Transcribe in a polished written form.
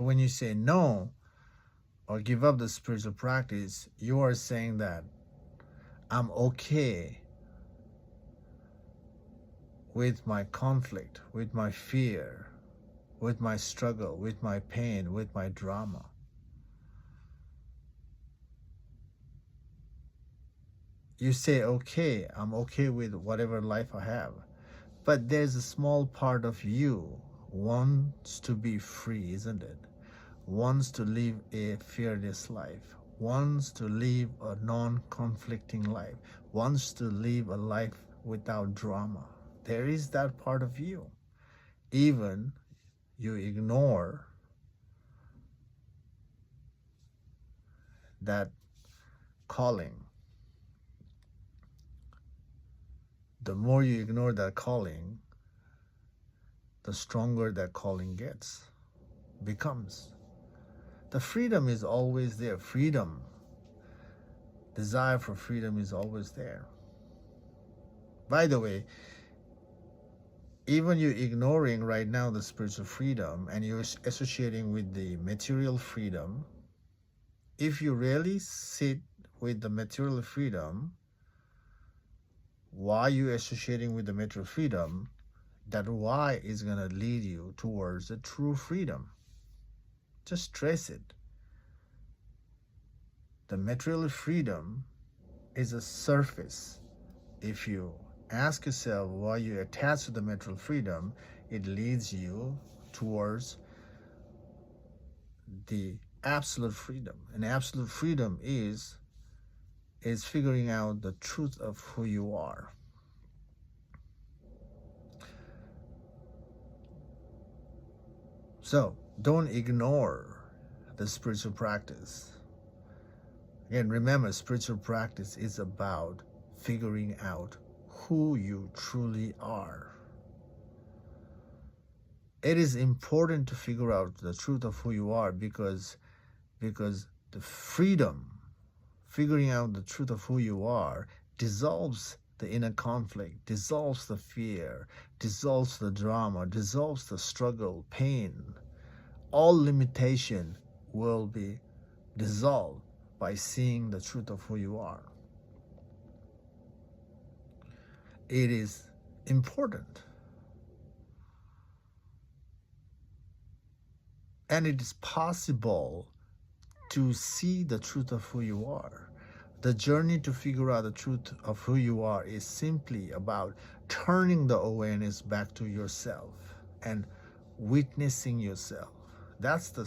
When you say no or give up the spiritual practice, you are saying that I'm okay with my conflict, with my fear, with my struggle, with my pain, with my drama. You say, okay, I'm okay with whatever life I have. But there's a small part of you wants to be free, isn't it? Wants to live a fearless life, wants to live a non-conflicting life, wants to live a life without drama. There is that part of you. Even you ignore that calling. The more you ignore that calling, the stronger that calling becomes. The freedom is always there. Freedom, desire for freedom is always there. By the way, even you ignoring right now the spiritual freedom and you're associating with the material freedom, if you really sit with the material freedom, why you associating with the material freedom, that why is going to lead you towards the true freedom. Just trace it. The material freedom is a surface. If you ask yourself why you attach to the material freedom, it leads you towards the absolute freedom. And absolute freedom is figuring out the truth of who you are. So don't ignore the spiritual practice. Again, remember, spiritual practice is about figuring out who you truly are. It is important to figure out the truth of who you are because the freedom, figuring out the truth of who you are, dissolves the inner conflict, dissolves the fear, dissolves the drama, dissolves the struggle, pain. All limitation will be dissolved by seeing the truth of who you are. It is important. And it is possible to see the truth of who you are. The journey to figure out the truth of who you are is simply about turning the awareness back to yourself and witnessing yourself. That's the